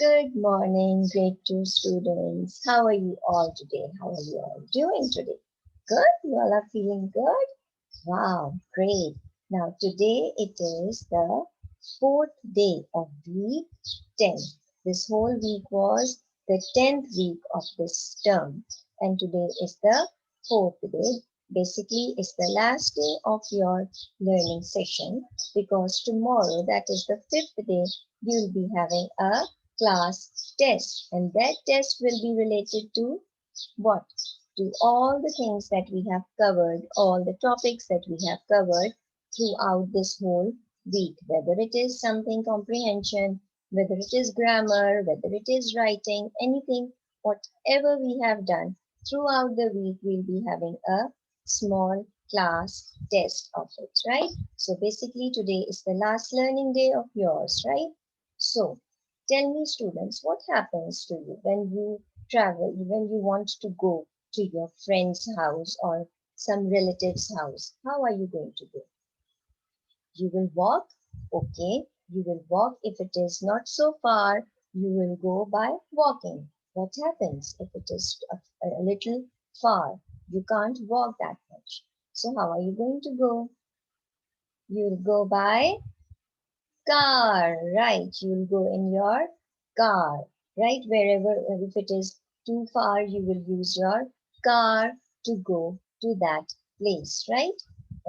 Good morning, grade 2 students. How are you all today? How are you all doing today? Good? You all are feeling good? Wow, great. Now, today it is the fourth day of week 10. This whole week was the 10th week of this term, and today is the fourth day. Basically, it's the last day of your learning session because tomorrow, that is the fifth day, you will be having a class test, and that test will be related to what? To all the things that we have covered, all the topics that we have covered throughout this whole week, whether it is something comprehension, whether it is grammar, whether it is writing, anything, whatever we have done throughout the week, we'll be having a small class test of it, right? So basically, today is the last learning day of yours, right? So tell me, students, what happens to you when you travel, when you want to go to your friend's house or some relative's house? How are you going to go? You will walk, okay? You will walk. If it is not so far, you will go by walking. What happens if it is a little far? You can't walk that much. So how are you going to go? You'll go by car, right? You'll go in your car, right? Wherever, if it is too far, you will use your car to go to that place, right?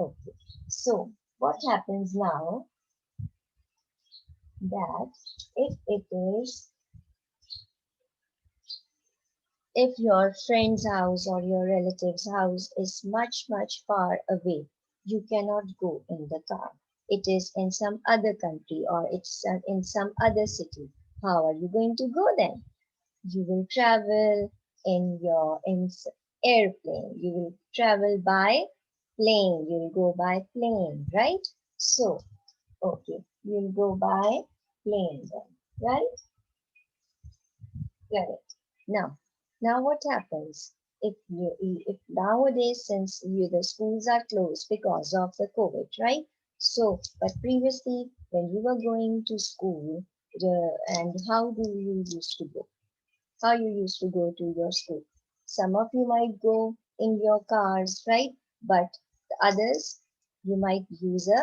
Okay. So, what happens now that if it is, if your friend's house or your relative's house is much, much far away, you cannot go in the car. It is in some other country or it's in some other city. How are you going to go then? You will travel in your airplane. You will travel by plane. You will go by plane, right? So, okay, you will go by plane then, right? Correct. Now what happens if nowadays since the schools are closed because of the COVID, right? So, but previously when you were going to school, and how do you used to go? How you used to go to your school? Some of you might go in your cars, right? But the others, you might use a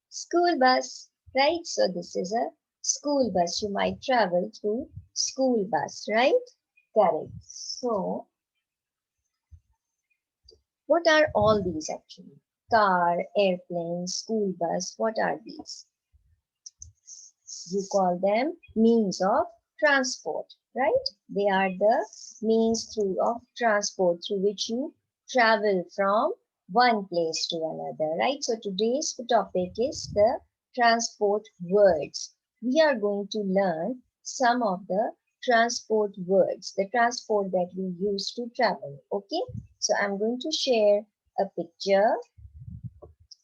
school bus, right? So this is a school bus. You might travel through school bus, right? Correct. So what are all these actually? Car, airplane, school bus, what are these? You call them means of transport, right? They are the means through of transport through which you travel from one place to another, right? So today's topic is the transport words. We are going to learn some of the transport words, the transport that we use to travel, okay? So I'm going to share a picture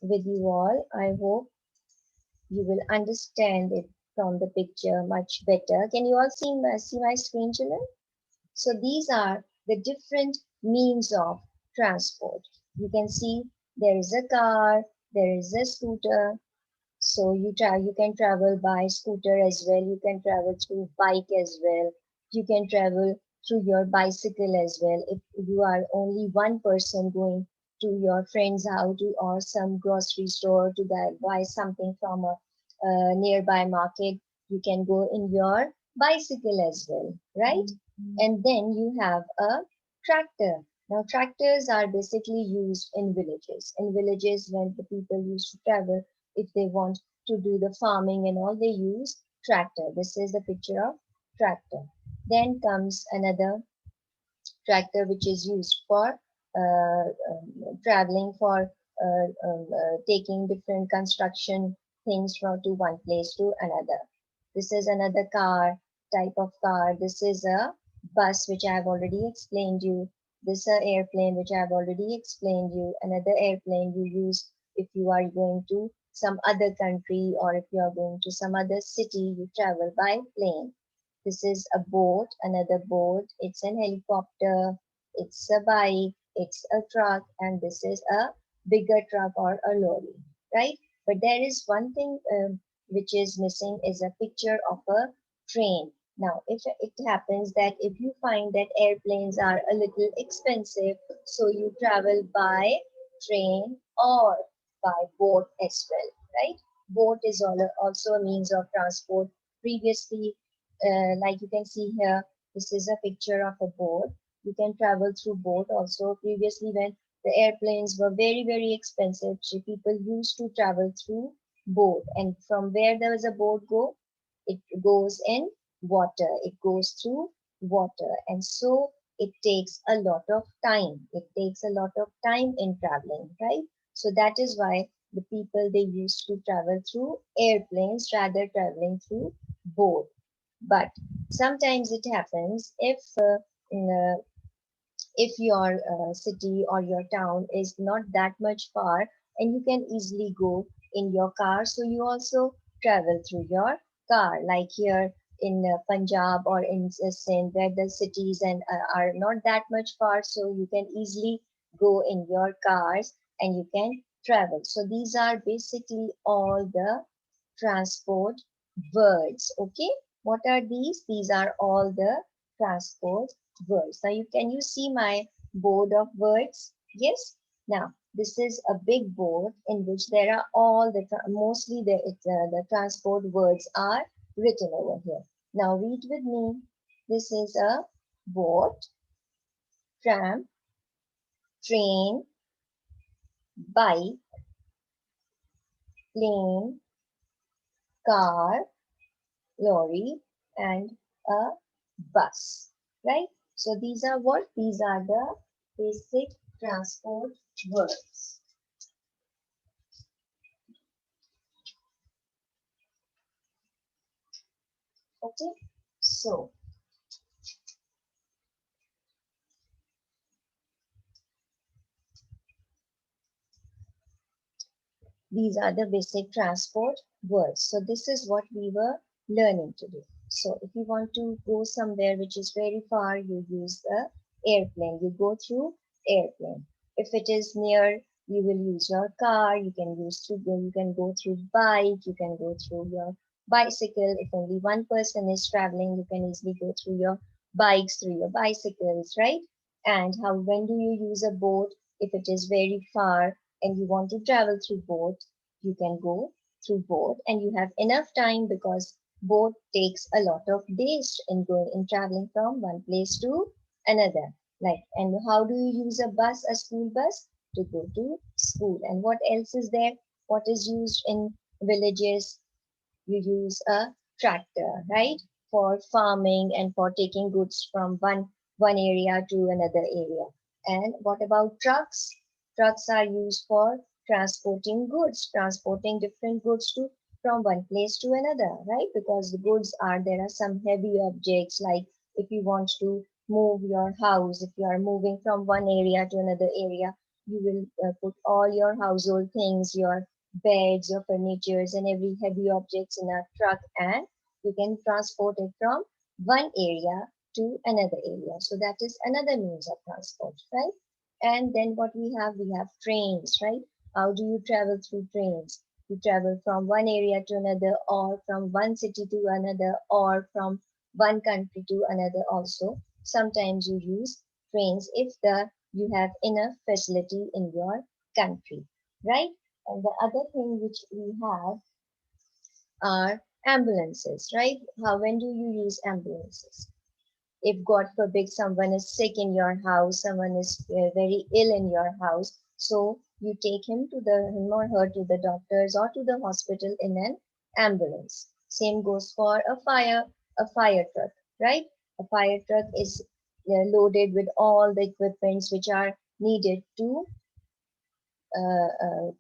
with you all. I hope you will understand it from the picture much better. Can you all see my screen, children? So these are the different means of transport. You can see there is a car, there is a scooter. So you can travel by scooter as well. You can travel through bike as well. You can travel through your bicycle as well. If you are only one person going to your friend's house or some grocery store to buy something from a nearby market, you can go in your bicycle as well, right? And then you have a tractor. Now, tractors are basically used in villages. In villages, when the people used to travel, if they want to do the farming and all, they use tractor. This is the picture of tractor. Then comes another tractor which is used for traveling for taking different construction things from to one place to another. This is another car type of car. This is a bus which I have already explained you. This is an airplane which I have already explained you. Another airplane you use if you are going to some other country or if you are going to some other city, you travel by plane. This is a boat, another boat. It's an helicopter. It's a bike. It's a truck. And this is a bigger truck or a lorry, right? But there is one thing which is missing is a picture of a train. Now, if it happens that if you find that airplanes are a little expensive, so you travel by train or by boat as well, right? Boat is also a means of transport. Previously, like you can see here, this is a picture of a boat. You can travel through boat also. Previously, when the airplanes were very, very expensive, so people used to travel through boat. And from where there was a boat go, it goes in water. It goes through water. And so it takes a lot of time. It takes a lot of time in traveling, right? So that is why the people they used to travel through airplanes rather traveling through boat. But sometimes it happens if your city or your town is not that much far and you can easily go in your car, so you also travel through your car, like here in Punjab or in Sindh, where the cities are not that much far, so you can easily go in your cars and you can travel. So these are basically all the transport words. Okay, what are these? These are all the transport words. Now you can you see my board of words? Yes. Now this is a big board in which there are all the mostly the transport words are written over here. Now read with me. This is a boat, tram, train, bike, plane, car, lorry, and a bus, right? So these are what? These are the basic transport words. Okay, so these are the basic transport words. So this is what we were learning today. So if you want to go somewhere which is very far, you use the airplane. You go through airplane. If it is near, you will use your car. You can go through bike. You can go through your bicycle. If only one person is traveling, you can easily go through your bikes, through your bicycles, right? And how when do you use a boat? If it is very far and you want to travel through boat, you can go through boat and you have enough time because boat takes a lot of days in traveling from one place to another. Like, and how do you use a bus, a school bus, to go to school? And what else is there? What is used in villages? You use a tractor, right? For farming and for taking goods from one area to another area. And what about trucks? Trucks are used for transporting goods, transporting different goods to from one place to another, right? Because the goods are there are some heavy objects like if you want to move your house, if you are moving from one area to another area, you will put all your household things, your beds, your furnitures, and every heavy objects in a truck, and you can transport it from one area to another area. So that is another means of transport, right? And then what we have trains, right? How do you travel through trains? You travel from one area to another, or from one city to another, or from one country to another also. Sometimes you use trains if the you have enough facility in your country, right? And the other thing which we have are ambulances, right? How when do you use ambulances? If God forbid someone is sick in your house, someone is very ill in your house, so you take him or her to the doctors or to the hospital in an ambulance. Same goes for a fire truck, right? A fire truck is loaded with all the equipments which are needed to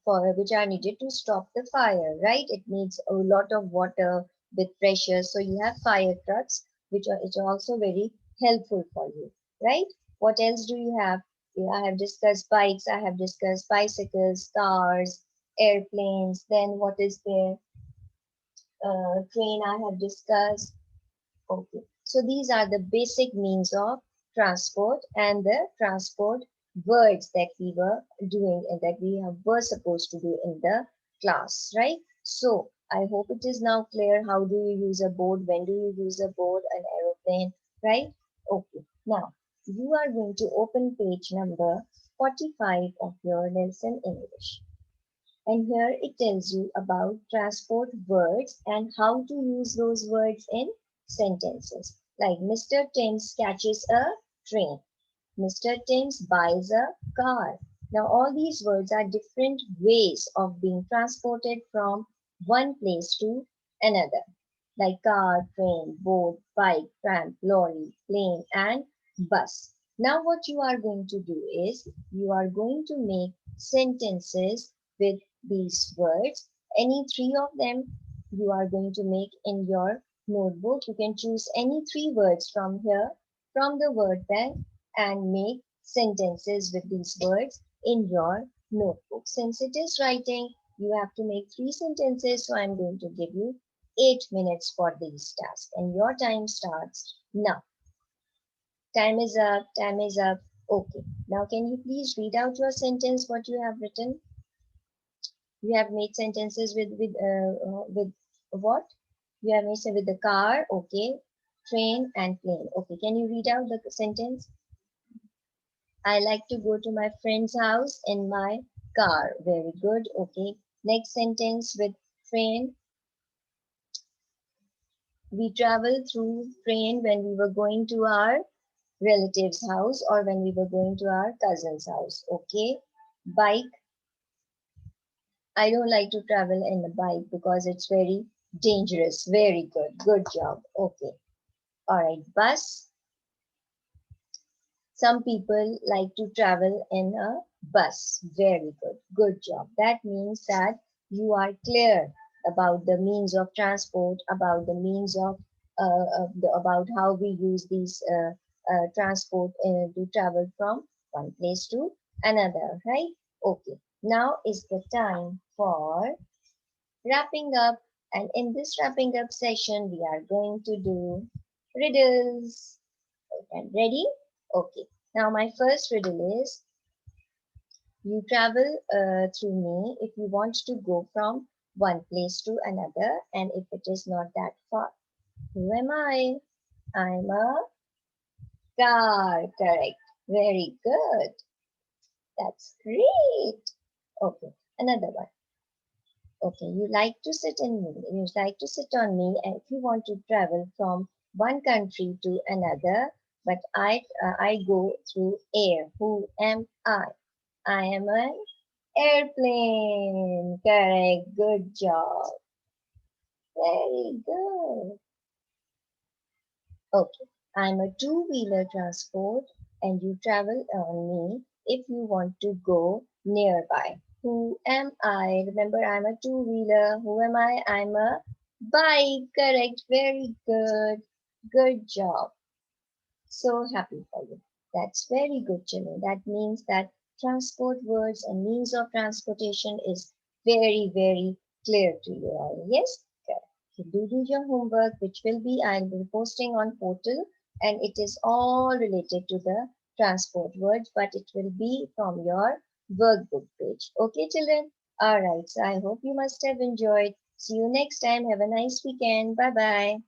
for which are needed to stop the fire, right? It needs a lot of water with pressure. So you have fire trucks, which are also very helpful for you, right? What else do you have? Yeah, I have discussed bikes, I have discussed bicycles, cars, airplanes. Then what is there? Train I have discussed. Okay. So these are the basic means of transport and the transport words that we were doing and that were supposed to do in the class, right? So I hope it is now clear. How do you use a boat? When do you use a boat? An aeroplane, right? Okay. Now, you are going to open page number 45 of your lesson English. And here it tells you about transport words and how to use those words in sentences. Like Mr. Thames catches a train. Mr. Thames buys a car. Now all these words are different ways of being transported from one place to another. Like car, train, boat, bike, tram, lorry, plane and bus. Now what you are going to do is you are going to make sentences with these words. Any three of them you are going to make in your notebook. You can choose any three words from here from the word bank and make sentences with these words in your notebook. Since it is writing, you have to make three sentences. So I'm going to give you 8 minutes for these tasks. And your time starts now. Time is up. Time is up. Okay. Now can you please read out your sentence, what you have written? You have made sentences with what? You have made with the car, okay, train and plane. Okay, can you read out the sentence? I like to go to my friend's house in my car. Very good. Okay. Next sentence with train. We traveled through train when we were going to our relative's house or when we were going to our cousin's house. Okay. Bike. I don't like to travel in a bike because it's very dangerous. Very good. Good job. Okay. All right. Bus. Some people like to travel in a bus. Very good. Good job. That means that you are clear about the means of transport, about the means of about how we use these transport to travel from one place to another, right? Okay. Now is the time for wrapping up. And in this wrapping up session, we are going to do riddles. And ready? Okay. Now my first riddle is, you travel through me if you want to go from one place to another and if it is not that far. Who am I? I'm a car. Correct. Very good. That's great. Okay. Another one. Okay. You like to sit in me. You like to sit on me and if you want to travel from one country to another, but I go through air. Who am I? I am an airplane. Correct. Good job. Very good. Okay. I'm a two-wheeler transport and you travel on me if you want to go nearby. Who am I? Remember, I'm a two-wheeler. Who am I? I'm a bike. Correct. Very good. Good job. So happy for you. That's very good, children. That means that transport words and means of transportation is very, very clear to you all. Yes? Correct. You do your homework, which will be, I'll be posting on portal, and it is all related to the transport words, but it will be from your workbook page. Okay, children? All right. So I hope you must have enjoyed. See you next time. Have a nice weekend. Bye bye.